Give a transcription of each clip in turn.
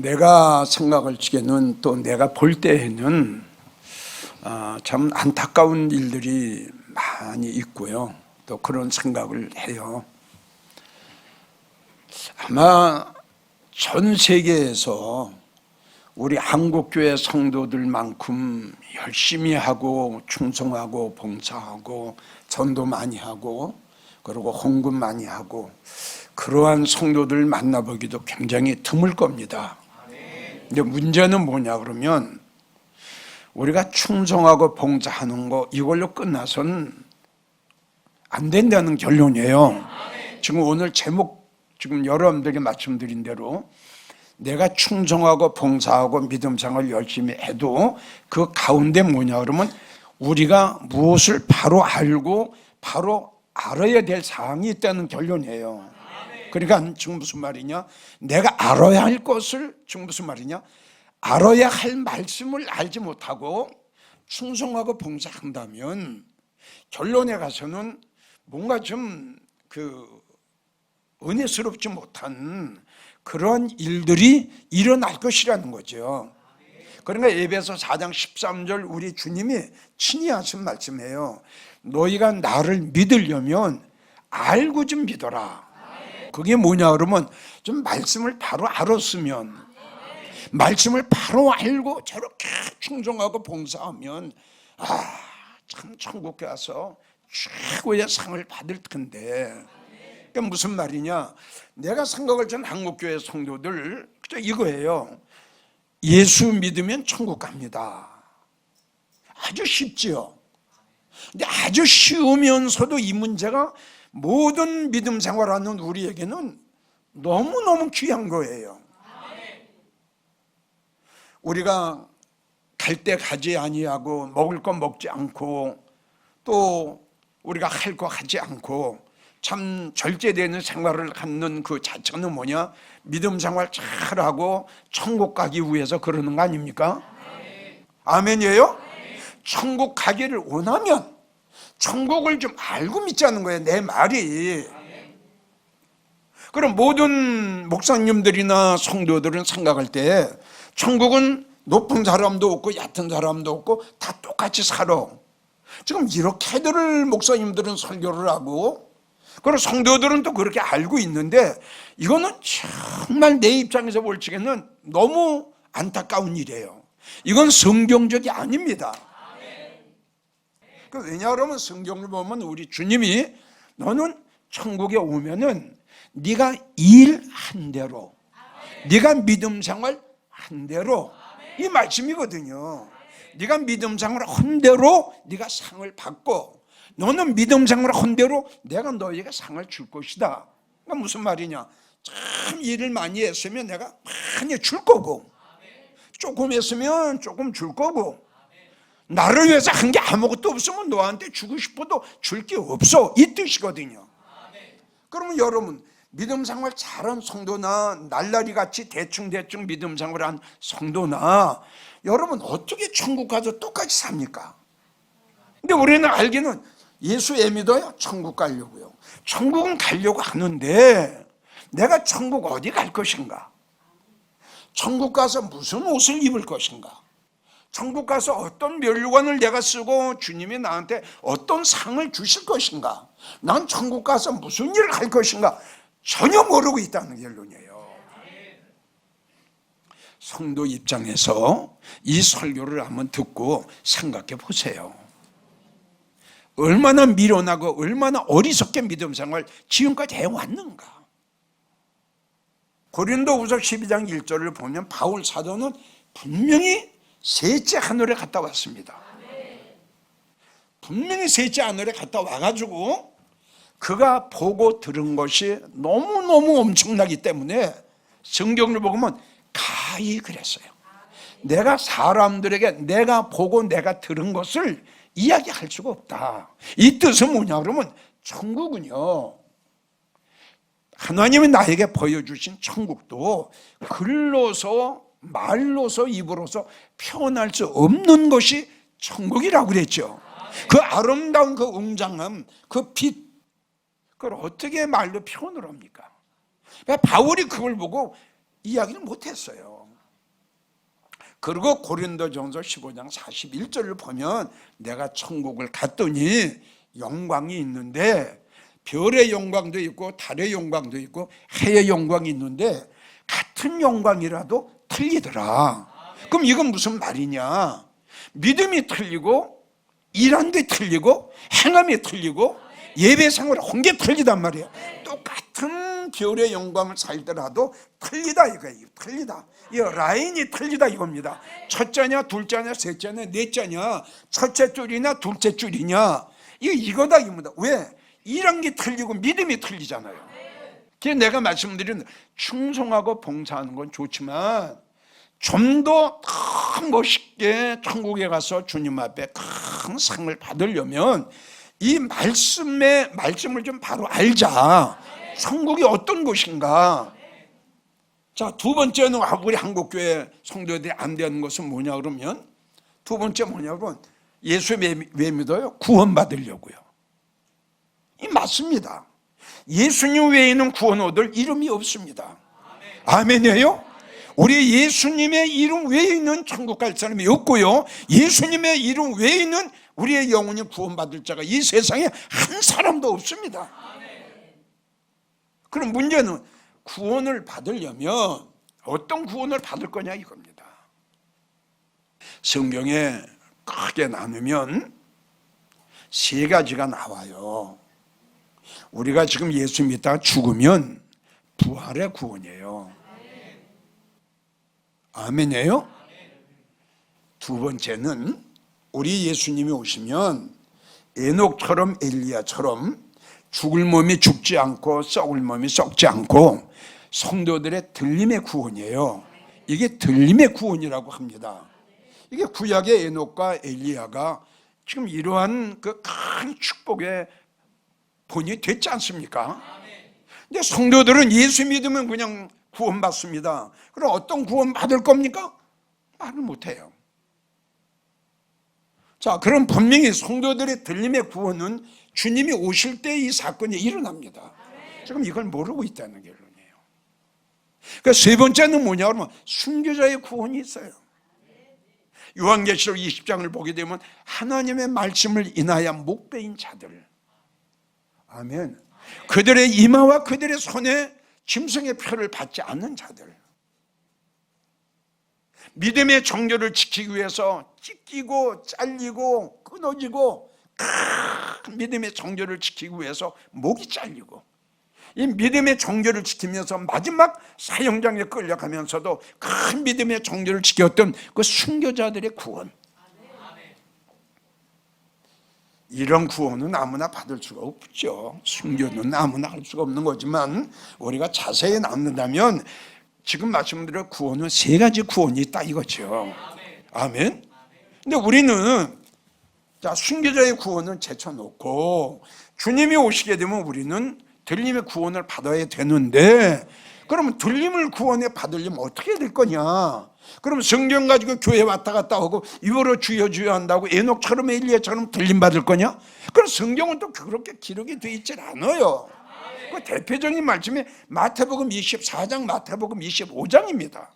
내가 생각할 적에는 또 내가 볼 때에는 참 안타까운 일들이 많이 있고요. 또 그런 생각을 해요. 아마 전 세계에서 우리 한국교회 성도들만큼 열심히 하고 충성하고 봉사하고 전도 많이 하고 그리고 헌금 많이 하고 그러한 성도들 만나보기도 굉장히 드물 겁니다. 근데 문제는 뭐냐 그러면 우리가 충성하고 봉사하는 거 이걸로 끝나서는 안 된다는 결론이에요. 지금 오늘 제목 지금 여러분들에게 말씀드린 대로 내가 충성하고 봉사하고 믿음 생활 열심히 해도 그 가운데 뭐냐 그러면 우리가 무엇을 바로 알고 바로 알아야 될 사항이 있다는 결론이에요. 그러니까 지금 무슨 말이냐, 내가 알아야 할 것을 지금 무슨 말이냐, 알아야 할 말씀을 알지 못하고 충성하고 봉사한다면 결론에 가서는 뭔가 좀 은혜스럽지 못한 그런 일들이 일어날 것이라는 거죠. 그러니까 에베소 4장 13절 우리 주님이 친히 하신 말씀이에요. 너희가 나를 믿으려면 알고 좀 믿어라. 그게 뭐냐 그러면 좀 말씀을 바로 알았으면, 말씀을 바로 알고 저렇게 충성하고 봉사하면 참 천국 가서 최고의 상을 받을 텐데. 그러니까 무슨 말이냐, 내가 생각을 전 한국교회 성도들 이거예요. 예수 믿으면 천국 갑니다. 아주 쉽지요. 근데 아주 쉬우면서도 이 문제가 모든 믿음 생활하는 우리에게는 너무너무 귀한 거예요. 우리가 갈 때 가지 아니하고 먹을 거 먹지 않고 또 우리가 할 거 하지 않고 참 절제되는 생활을 갖는 그 자체는 뭐냐? 믿음 생활 잘하고 천국 가기 위해서 그러는 거 아닙니까? 아멘이에요? 천국 가기를 원하면 천국을 좀 알고 믿자는 거예요, 내 말이. 그럼 모든 목사님들이나 성도들은 생각할 때 천국은 높은 사람도 없고 얕은 사람도 없고 다 똑같이 살아. 지금 이렇게들 목사님들은 설교를 하고 그리고 성도들은 또 그렇게 알고 있는데 이거는 정말 내 입장에서 볼 적에는 너무 안타까운 일이에요. 이건 성경적이 아닙니다. 왜냐하면 성경을 보면 우리 주님이 너는 천국에 오면은 네가 일한 대로, 네가 믿음 생활 한 대로, 이 말씀이거든요. 네가 믿음 생활 한 대로 네가 상을 받고, 너는 믿음 생활 한 대로 내가 너에게 상을 줄 것이다. 그러니까 무슨 말이냐, 참 일을 많이 했으면 내가 많이 줄 거고, 조금 했으면 조금 줄 거고, 나를 위해서 한 게 아무것도 없으면 너한테 주고 싶어도 줄 게 없어, 이 뜻이거든요. 그러면 여러분, 믿음 생활 잘한 성도나 날라리 같이 대충 믿음 생활한 성도나 여러분 어떻게 천국 가서 똑같이 삽니까? 근데 우리는 알기는 예수 믿어요? 천국 가려고요. 천국은 가려고 하는데 내가 천국 어디 갈 것인가? 천국 가서 무슨 옷을 입을 것인가? 천국 가서 어떤 멸관을 내가 쓰고 주님이 나한테 어떤 상을 주실 것인가? 난 천국 가서 무슨 일을 할 것인가? 전혀 모르고 있다는 결론이에요. 성도 입장에서 이 설교를 한번 듣고 생각해 보세요. 얼마나 미련하고 얼마나 어리석게 믿음 생활 지금까지 해왔는가? 고린도후서 12장 1절을 보면 바울 사도는 분명히 셋째 하늘에 갔다 왔습니다. 분명히 셋째 하늘에 갔다 와가지고 그가 보고 들은 것이 너무너무 엄청나기 때문에 성경을 보면 가히 그랬어요. 내가 사람들에게 내가 보고 내가 들은 것을 이야기할 수가 없다. 이 뜻은 뭐냐 그러면 천국은요, 하나님이 나에게 보여주신 천국도 글로서 말로서 입으로서 표현할 수 없는 것이 천국이라고 그랬죠. 그 아름다운 그 웅장함, 그 빛, 그걸 어떻게 말로 표현을 합니까? 바울이 그걸 보고 이야기를 못했어요. 그리고 고린도전서 15장 41절을 보면 내가 천국을 갔더니 영광이 있는데 별의 영광도 있고 달의 영광도 있고 해의 영광이 있는데 같은 영광이라도 틀리더라. 그럼 이건 무슨 말이냐? 믿음이 틀리고 일하는 게 틀리고 행함이 틀리고 예배 생활 한 게 틀리단 말이에요. 똑같은 별의 영광을 살더라도 틀리다 이거예요. 틀리다. 이 라인이 틀리다 이겁니다. 첫째냐 둘째냐 셋째냐 넷째냐 첫째 줄이냐 둘째 줄이냐 이거다 이겁니다. 왜? 일한 게 틀리고 믿음이 틀리잖아요. 그래서 내가 말씀드린 충성하고 봉사하는 건 좋지만 좀 더 멋있게 천국에 가서 주님 앞에 큰 상을 받으려면 이 말씀을 좀 바로 알자. 천국이 어떤 곳인가. 자, 두 번째는 우리 한국교회 성도들이 안 되는 것은 뭐냐 그러면 두 번째 뭐냐 그러면 예수 왜 믿어요? 구원받으려고요. 이 맞습니다. 예수님 외에는 구원 얻을 이름이 없습니다. 아멘이에요? 우리 예수님의 이름 외에는 천국 갈 사람이 없고요, 예수님의 이름 외에는 우리의 영혼이 구원받을 자가 이 세상에 한 사람도 없습니다. 그럼 문제는 구원을 받으려면 어떤 구원을 받을 거냐 이겁니다. 성경에 크게 나누면 세 가지가 나와요. 우리가 지금 예수 믿다가 죽으면 부활의 구원이에요. 아멘이에요? 두 번째는 우리 예수님이 오시면 에녹처럼 엘리야처럼 죽을 몸이 죽지 않고 썩을 몸이 썩지 않고 성도들의 들림의 구원이에요. 이게 들림의 구원이라고 합니다. 이게 구약의 에녹과 엘리야가 지금 이러한 그 큰 축복의 본이 됐지 않습니까? 근데 성도들은 예수 믿으면 그냥 구원받습니다. 그럼 어떤 구원 받을 겁니까? 말을 못해요. 자, 그럼 분명히 성도들의 들림의 구원은 주님이 오실 때 이 사건이 일어납니다. 지금 이걸 모르고 있다는 결론이에요. 그러니까 세 번째는 뭐냐 그러면 순교자의 구원이 있어요. 요한계시록 20장을 보게 되면 하나님의 말씀을 인하여 목배인 자들, 아멘, 그들의 이마와 그들의 손에 짐승의 표를 받지 않는 자들, 믿음의 정결을 지키기 위해서 찢기고 잘리고 끊어지고 믿음의 정결을 지키기 위해서 목이 잘리고 이 믿음의 정결을 지키면서 마지막 사형장에 끌려가면서도 큰 믿음의 정결을 지켰던 그 순교자들의 구원, 이런 구원은 아무나 받을 수가 없죠. 순교는 아무나 할 수가 없는 거지만 우리가 자세히 나눈다면 지금 말씀드린 구원은 세 가지 구원이 있다 이거죠. 아멘. 근데 우리는 자, 순교자의 구원은 제쳐놓고 주님이 오시게 되면 우리는 들림의 구원을 받아야 되는데, 그러면 들림을 구원에 받으려면 어떻게 될 거냐? 그럼 성경 가지고 교회 왔다 갔다 하고 입으로 주여 주여 한다고 에녹처럼 엘리야처럼 들림 받을 거냐? 그럼 성경은 또 그렇게 기록이 되어 있질 않아요. 그 대표적인 말씀이 마태복음 24장, 마태복음 25장입니다.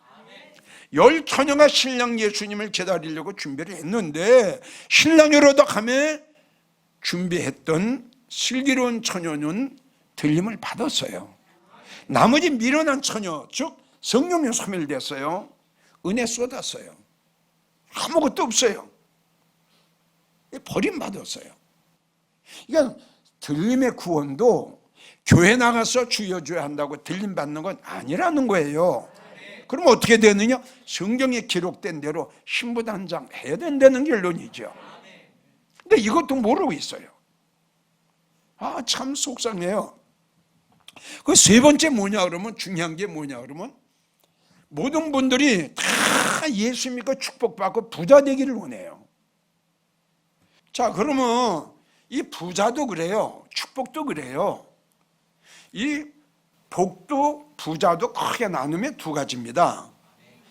열 처녀가 신랑 예수님을 기다리려고 준비를 했는데 신랑으로도 가며 준비했던 슬기로운 처녀는 들림을 받았어요. 나머지 미련한 처녀, 즉 성령이 소멸됐어요. 은혜 쏟았어요. 아무것도 없어요. 버림받았어요. 그러니까 들림의 구원도 교회 나가서 주여 주여 한다고 들림 받는 건 아니라는 거예요. 그럼 어떻게 되느냐? 성경에 기록된 대로 신부단장 해야 된다는 결론이죠. 근데 이것도 모르고 있어요. 아, 참 속상해요. 그 세 번째 뭐냐 그러면, 중요한 게 뭐냐 그러면, 모든 분들이 다 예수 믿고 축복받고 부자 되기를 원해요. 자, 그러면 이 부자도 그래요, 축복도 그래요. 이 복도 부자도 크게 나누면 두 가지입니다.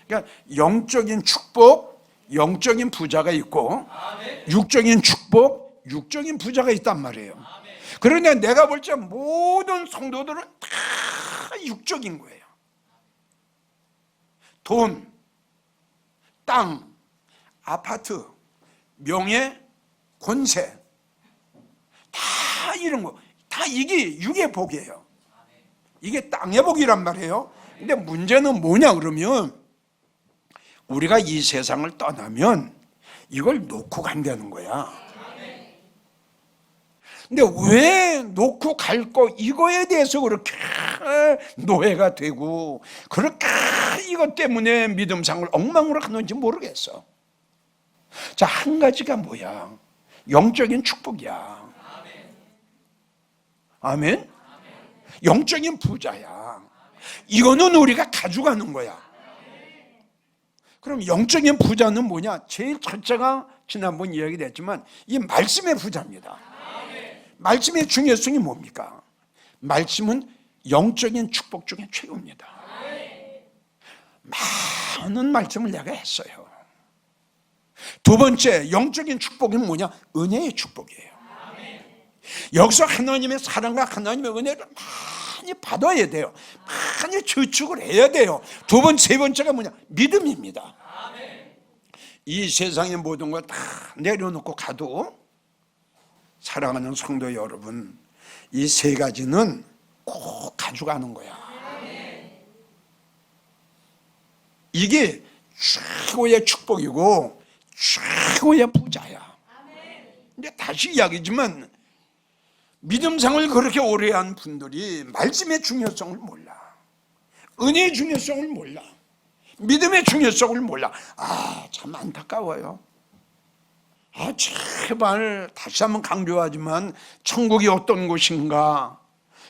그러니까 영적인 축복, 영적인 부자가 있고, 육적인 축복, 육적인 부자가 있단 말이에요. 그런데 내가 볼 때 모든 성도들은 다 육적인 거예요. 돈, 땅, 아파트, 명예, 권세, 다 이런 거, 다 이게 육의 복이에요. 이게 땅의 복이란 말이에요. 근데 문제는 뭐냐 그러면 우리가 이 세상을 떠나면 이걸 놓고 간다는 거야. 근데 왜 놓고 갈 거 이거에 대해서 그렇게 노예가 되고 그렇게 이것 때문에 믿음상을 엉망으로 하는지 모르겠어. 자, 한 가지가 뭐야? 영적인 축복이야. 아멘? 영적인 부자야. 이거는 우리가 가져가는 거야. 그럼 영적인 부자는 뭐냐? 제일 첫째가 지난번 이야기됐지만 이 말씀의 부자입니다. 말씀의 중요성이 뭡니까? 말씀은 영적인 축복 중에 최고입니다. 많은 말씀을 내가 했어요. 두 번째 영적인 축복은 뭐냐? 은혜의 축복이에요. 여기서 하나님의 사랑과 하나님의 은혜를 많이 받아야 돼요. 많이 저축을 해야 돼요. 두 번째, 세 번째가 뭐냐? 믿음입니다. 이 세상의 모든 걸 다 내려놓고 가도 사랑하는 성도 여러분, 이 세 가지는 꼭 가져가는 거야. 이게 최고의 축복이고 최고의 부자야. 근데 다시 이야기지만 믿음상을 그렇게 오래 한 분들이 말씀의 중요성을 몰라. 은혜의 중요성을 몰라. 믿음의 중요성을 몰라. 참 안타까워요. 제발 다시 한번 강조하지만 천국이 어떤 곳인가,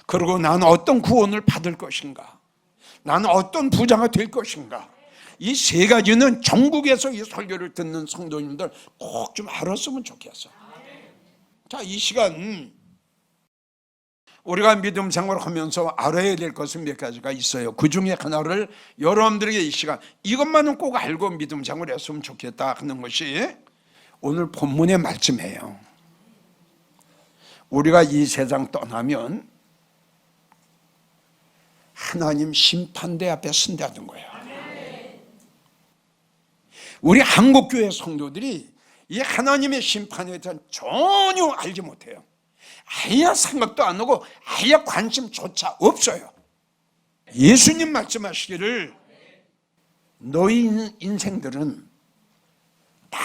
그리고 나는 어떤 구원을 받을 것인가, 나는 어떤 부자가 될 것인가, 이 세 가지는 전국에서 이 설교를 듣는 성도님들 꼭 좀 알았으면 좋겠어. 자, 이 시간 우리가 믿음 생활을 하면서 알아야 될 것은 몇 가지가 있어요. 그 중에 하나를 여러분들에게 이 시간 이것만은 꼭 알고 믿음 생활을 했으면 좋겠다 하는 것이 오늘 본문의 말씀이에요. 우리가 이 세상 떠나면 하나님 심판대 앞에 선다는 거예요. 우리 한국교회 성도들이 이 하나님의 심판에 대한 전혀 알지 못해요. 아예 생각도 안 하고 아예 관심조차 없어요. 예수님 말씀하시기를 너희 인생들은 다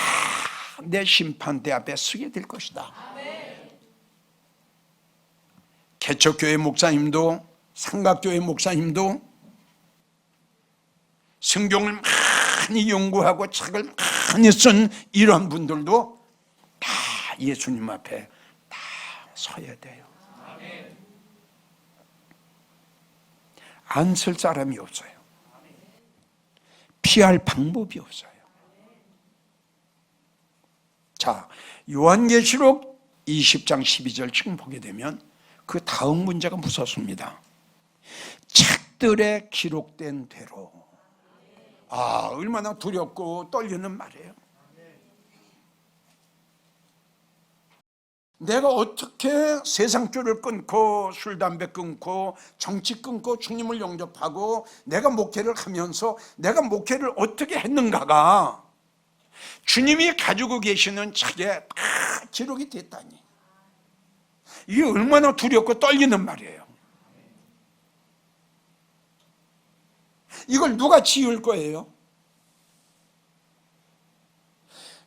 내 심판대 앞에 서게 될 것이다. 개척교회 목사님도 삼각교회 목사님도 성경을 많이 연구하고 책을 많이 쓴 이런 분들도 다 예수님 앞에 다 서야 돼요. 안 설 사람이 없어요. 피할 방법이 없어요. 자, 요한계시록 20장 12절 지금 보게 되면 그 다음 문제가 무섭습니다. 책들에 기록된 대로. 얼마나 두렵고 떨리는 말이에요. 내가 어떻게 세상줄을 끊고 술, 담배 끊고 정치 끊고 주님을 영접하고 내가 목회를 하면서 내가 목회를 어떻게 했는가가 주님이 가지고 계시는 책에 다 기록이 됐다니. 이게 얼마나 두렵고 떨리는 말이에요. 이걸 누가 지울 거예요?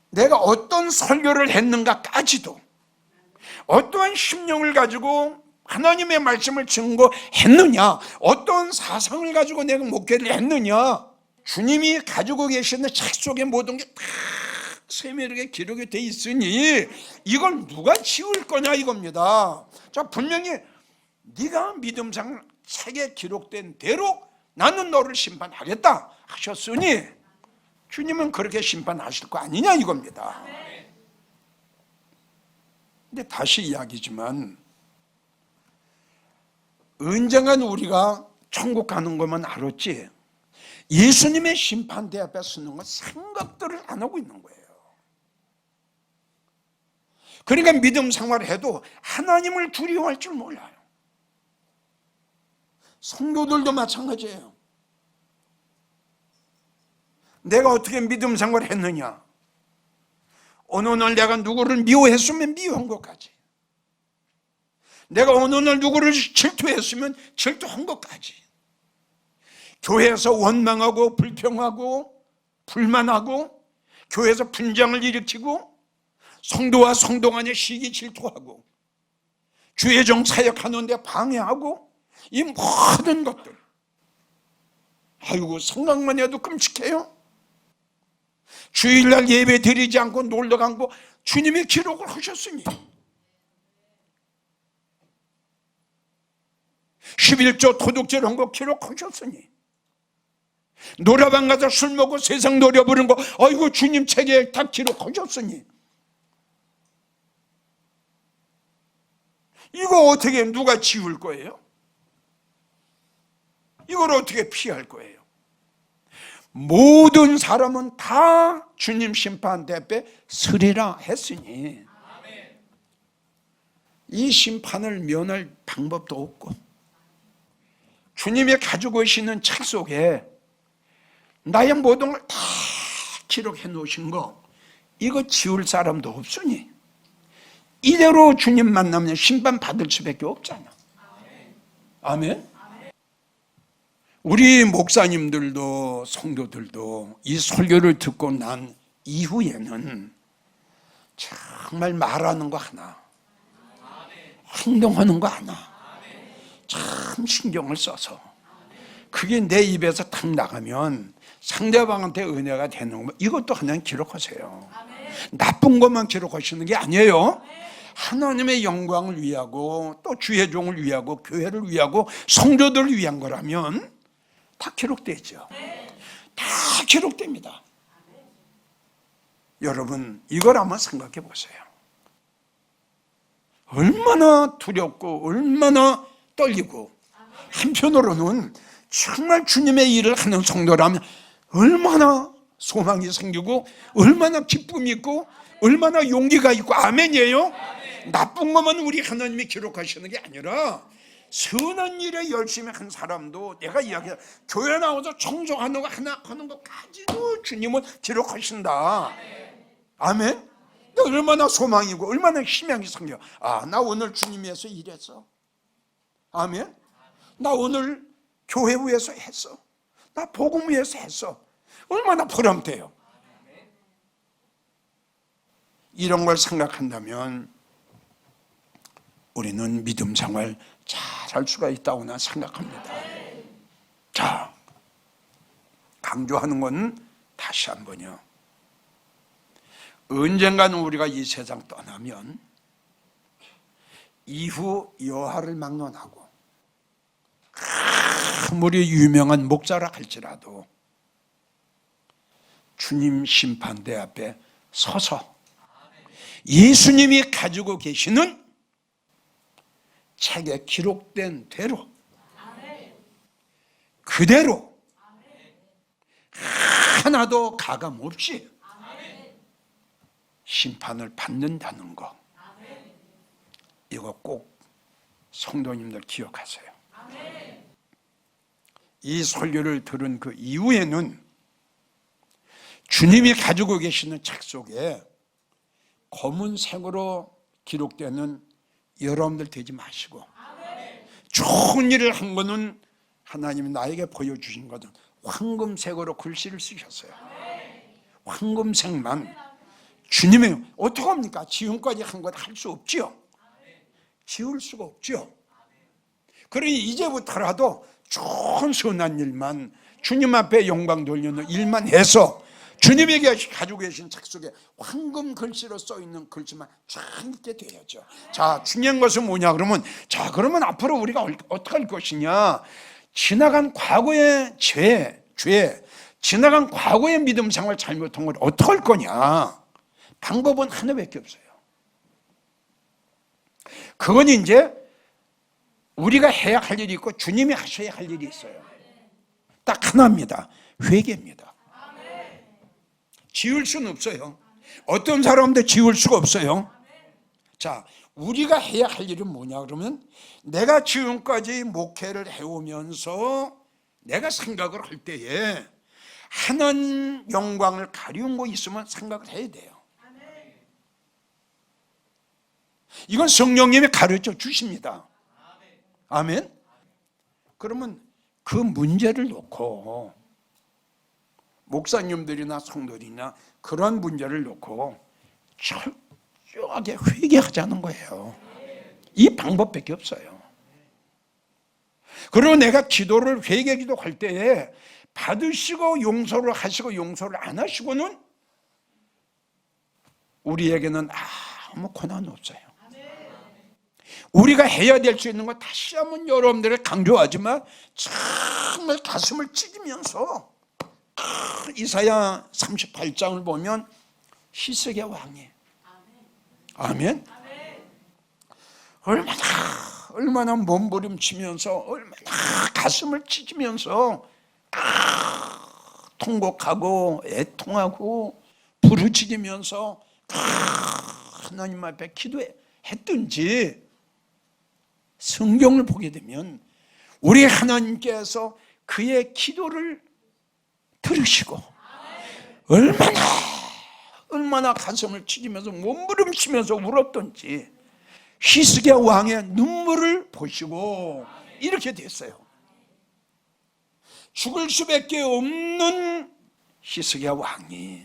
내가 어떤 설교를 했는가까지도, 어떠한 심령을 가지고 하나님의 말씀을 증거했느냐, 어떤 사상을 가지고 내가 목회를 했느냐, 주님이 가지고 계시는 책 속에 모든 게 다 세밀하게 기록이 돼 있으니 이걸 누가 지울 거냐 이겁니다. 자, 분명히 네가 믿음상 책에 기록된 대로 나는 너를 심판하겠다 하셨으니 주님은 그렇게 심판하실 거 아니냐 이겁니다. 근데 다시 이야기지만 언젠간 우리가 천국 가는 것만 알았지 예수님의 심판대 앞에 서는 건 생각들을 안 하고 있는 거예요. 그러니까 믿음 생활을 해도 하나님을 두려워할 줄 몰라요. 성도들도 마찬가지예요. 내가 어떻게 믿음 생활을 했느냐? 어느 날 내가 누구를 미워했으면 미워한 것까지, 내가 어느 날 누구를 질투했으면 질투한 것까지, 교회에서 원망하고 불평하고 불만하고 교회에서 분쟁을 일으키고 성도와 성도 간에 시기 질투하고 주의종 사역하는데 방해하고, 이 모든 것들, 아이고 생각만 해도 끔찍해요. 주일날 예배 드리지 않고 놀러 간 거 주님이 기록을 하셨으니, 11조 도둑질 한 거 기록하셨으니, 노래방 가서 술 먹고 세상 노래 부르는 거 아이고 주님 책에 다 기록하셨으니, 이거 어떻게 누가 지울 거예요? 이걸 어떻게 피할 거예요? 모든 사람은 다 주님 심판 대에 서리라 했으니 이 심판을 면할 방법도 없고, 주님이 가지고 계시는 책 속에 나의 모든 걸 다 기록해 놓으신 거, 이거 지울 사람도 없으니 이대로 주님 만나면 심판 받을 수밖에 없잖아. 아멘. 우리 목사님들도 성도들도 이 설교를 듣고 난 이후에는 정말 말하는 거 하나, 행동하는 거 하나 참 신경을 써서, 그게 내 입에서 탁 나가면 상대방한테 은혜가 되는 거, 이것도 하나님 기록하세요. 나쁜 것만 기록하시는 게 아니에요. 하나님의 영광을 위하고 또 주의 종을 위하고 교회를 위하고 성도들을 위한 거라면 다 기록되죠. 다 기록됩니다. 여러분 이걸 한번 생각해 보세요. 얼마나 두렵고 얼마나 떨리고, 한편으로는 정말 주님의 일을 하는 성도라면 얼마나 소망이 생기고 얼마나 기쁨이 있고 얼마나 용기가 있고. 아멘이에요. 나쁜 것만 우리 하나님이 기록하시는 게 아니라 선한 일에 열심히 한 사람도, 내가 이야기해 교회 나와서 청소하는 거 하나 하는 것까지도 주님은 기록하신다. 아멘. 얼마나 소망이고 얼마나 희망이 생겨. 아, 나 오늘 주님 위해서 일했어. 아멘. 나 오늘 교회 위해서 했어. 나 복음 위해서 했어. 얼마나 보람돼요. 이런 걸 생각한다면 우리는 믿음 생활 잘할 수가 있다고 난 생각합니다. 자, 강조하는 건 다시 한번요, 언젠가는 우리가 이 세상 떠나면 이후 여하를 막론하고 아무리 유명한 목자라 할지라도 주님 심판대 앞에 서서 예수님이 가지고 계시는 책에 기록된 대로 그대로 하나도 가감 없이 심판을 받는다는 거, 이거 꼭 성도님들 기억하세요. 이 설교를 들은 그 이후에는 주님이 가지고 계시는 책 속에 검은색으로 기록되는 여러분들 되지 마시고, 좋은 일을 한 거는 하나님이 나에게 보여주신 거는 황금색으로 글씨를 쓰셨어요. 황금색만. 주님이 어떡합니까? 지금까지 한 것 할 수 없지요. 지울 수가 없지요. 그러니 이제부터라도 좋은 선한 일만, 주님 앞에 영광 돌리는 일만 해서 주님에게 가지고 계신 책 속에 황금 글씨로 써 있는 글씨만 쫙 읽게 돼야죠. 자, 중요한 것은 뭐냐 그러면, 자, 그러면 앞으로 우리가 어떻게 할 것이냐? 지나간 과거의 죄, 지나간 과거의 믿음 생활 잘못한 걸 어떻게 할 거냐? 방법은 하나밖에 없어요. 그건 이제 우리가 해야 할 일이 있고 주님이 하셔야 할 일이 있어요. 딱 하나입니다. 회개입니다. 지울 수는 없어요. 어떤 사람도 지울 수가 없어요. 자, 우리가 해야 할 일은 뭐냐 그러면, 내가 지금까지 목회를 해오면서 내가 생각을 할 때에 하나님 영광을 가리운 거 있으면 생각을 해야 돼요. 이건 성령님이 가르쳐 주십니다. 아멘. 그러면 그 문제를 놓고 목사님들이나 성도들이나 그런 문제를 놓고 철저하게 회개하자는 거예요. 이 방법밖에 없어요. 그리고 내가 기도를 회개 기도할 때에 받으시고 용서를 하시고 용서를 안 하시고는 우리에게는 아무 고난은 없어요. 우리가 해야 될 수 있는 거 다시 한번 여러분들을 강조하지만 정말 가슴을 찢으면서 이사야 38장을 보면 히스기야 왕이 아멘. 얼마나 몸부림치면서 얼마나 가슴을 찢으면서 통곡하고 애통하고 부르짖으면서 하나님 앞에 기도했든지 성경을 보게 되면 우리 하나님께서 그의 기도를 들으시고 얼마나 가슴을 찢으면서 몸부림치면서 울었던지 히스기야 왕의 눈물을 보시고 이렇게 됐어요. 죽을 수밖에 없는 히스기야 왕이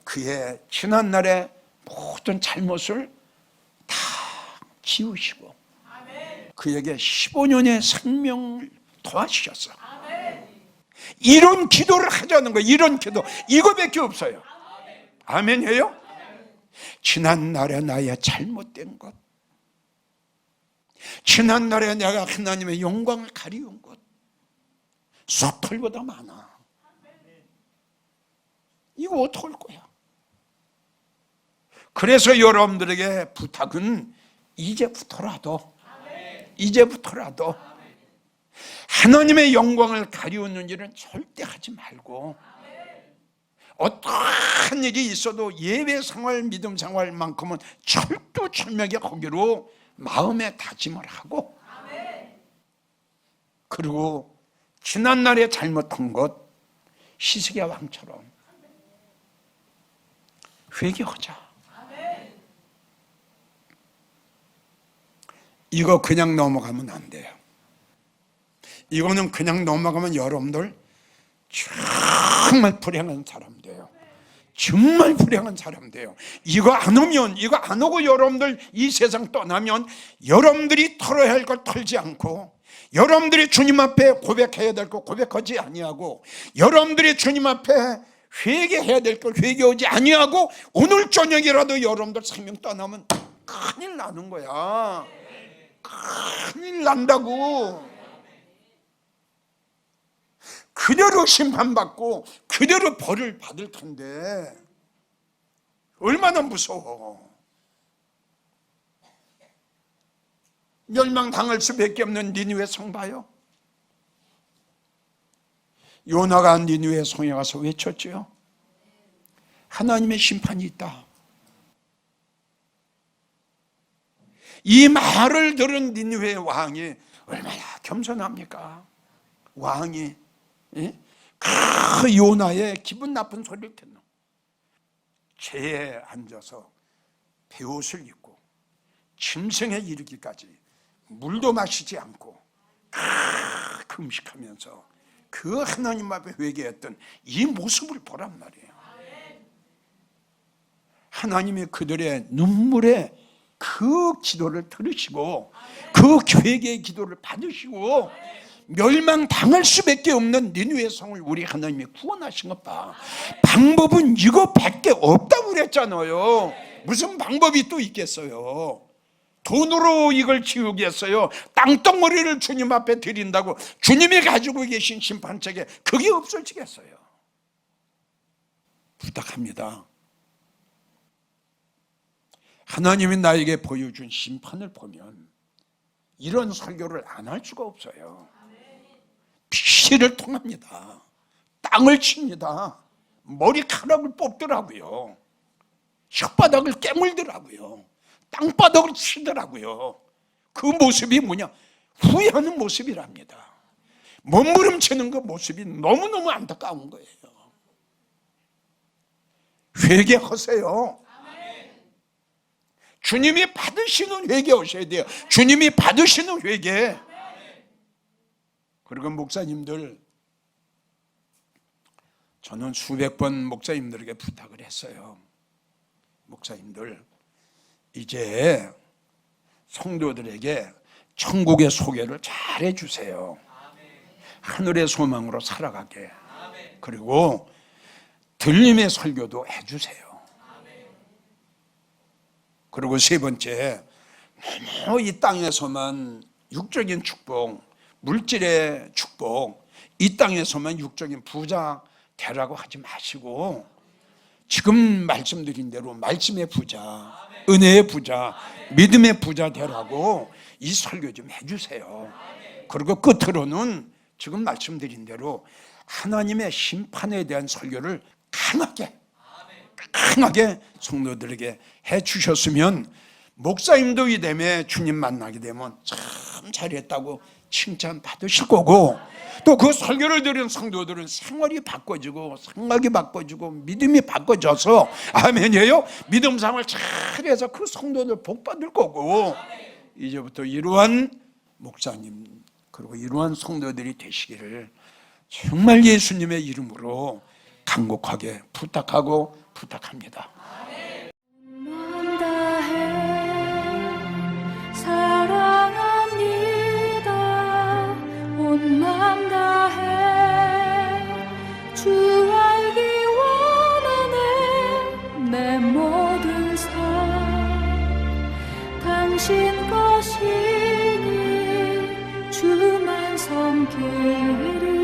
그의 지난날의 모든 잘못을 다 지우시고 그에게 15년의 생명을 더하시셨어. 이런 기도를 하자는 거예요. 이런 기도 이거밖에 없어요. 아멘이에요? 지난날에 나의 잘못된 것, 지난날에 내가 하나님의 영광을 가리운 것 숫털보다 많아. 이거 어떡할 거야? 그래서 여러분들에게 부탁은 이제부터라도 하나님의 영광을 가리우는 일은 절대 하지 말고 어떠한 일이 있어도 예배 생활, 믿음 생활만큼은 철두철미하게 하기로 마음에 다짐을 하고 그리고 지난날에 잘못한 것 히스기야 왕처럼 회개하자. 이거 그냥 넘어가면 안 돼요. 이거는 그냥 넘어가면 여러분들 정말 불행한 사람 돼요. 정말 불행한 사람 돼요. 이거 안 오면, 이거 안 오고 여러분들 이 세상 떠나면 여러분들이 털어야 할 걸 털지 않고 여러분들이 주님 앞에 고백해야 될 거 고백하지 아니하고 여러분들이 주님 앞에 회개해야 될 걸 회개하지 아니하고 오늘 저녁이라도 여러분들 생명 떠나면 큰일 나는 거야. 큰일 난다고. 그대로 심판받고 그대로 벌을 받을 텐데 얼마나 무서워. 멸망당할 수밖에 없는 니느웨 성 봐요. 요나가 니느웨 성에 가서 외쳤죠. 하나님의 심판이 있다. 이 말을 들은 니느웨 왕이 얼마나 겸손합니까? 왕이 그 요나의 기분 나쁜 소리를 듣는 제에 앉아서 베옷을 입고 짐승에 이르기까지 물도 마시지 않고 금식하면서 그 하나님 앞에 회개했던 이 모습을 보란 말이에요. 하나님이 그들의 눈물에 그 기도를 들으시고 그 회개의 기도를 받으시고 멸망당할 수밖에 없는 니느웨 성을 우리 하나님이 구원하신 것 봐. 방법은 이거밖에 없다고 그랬잖아요. 무슨 방법이 또 있겠어요? 돈으로 이걸 지우겠어요? 땅덩어리를 주님 앞에 드린다고 주님이 가지고 계신 심판책에 그게 없어지겠어요? 부탁합니다. 하나님이 나에게 보여준 심판을 보면 이런 설교를 안 할 수가 없어요. 피를 통합니다. 땅을 칩니다. 머리카락을 뽑더라고요. 혓바닥을 깨물더라고요. 땅바닥을 치더라고요. 그 모습이 뭐냐? 후회하는 모습이랍니다. 몸부림치는 그 모습이 너무너무 안타까운 거예요. 회개하세요. 주님이 받으시는 회개 오셔야 돼요. 주님이 받으시는 회개. 그리고 목사님들, 저는 수백 번 목사님들에게 부탁을 했어요. 목사님들, 이제 성도들에게 천국의 소개를 잘 해주세요. 하늘의 소망으로 살아가게. 그리고 들림의 설교도 해주세요. 그리고 세 번째, 너무 이 땅에서만 육적인 축복, 물질의 축복, 이 땅에서만 육적인 부자 되라고 하지 마시고 지금 말씀드린 대로 말씀의 부자, 은혜의 부자, 믿음의 부자 되라고 이 설교 좀 해주세요. 그리고 끝으로는 지금 말씀드린 대로 하나님의 심판에 대한 설교를 강하게 성도들에게 해주셨으면 목사님도 이되면 주님 만나게 되면 참 잘했다고 칭찬 받으실 거고, 또 그 설교를 들은 성도들은 생활이 바꿔지고 생각이 바꿔지고 믿음이 바꿔져서 아멘이에요. 믿음 생활 잘해서 그 성도들 복 받을 거고, 이제부터 이러한 목사님 그리고 이러한 성도들이 되시기를 정말 예수님의 이름으로 간곡하게 부탁합니다. 온 맘 다해 주 알기 원하네. 내 모든 삶 당신 것이니 주만 섬기리.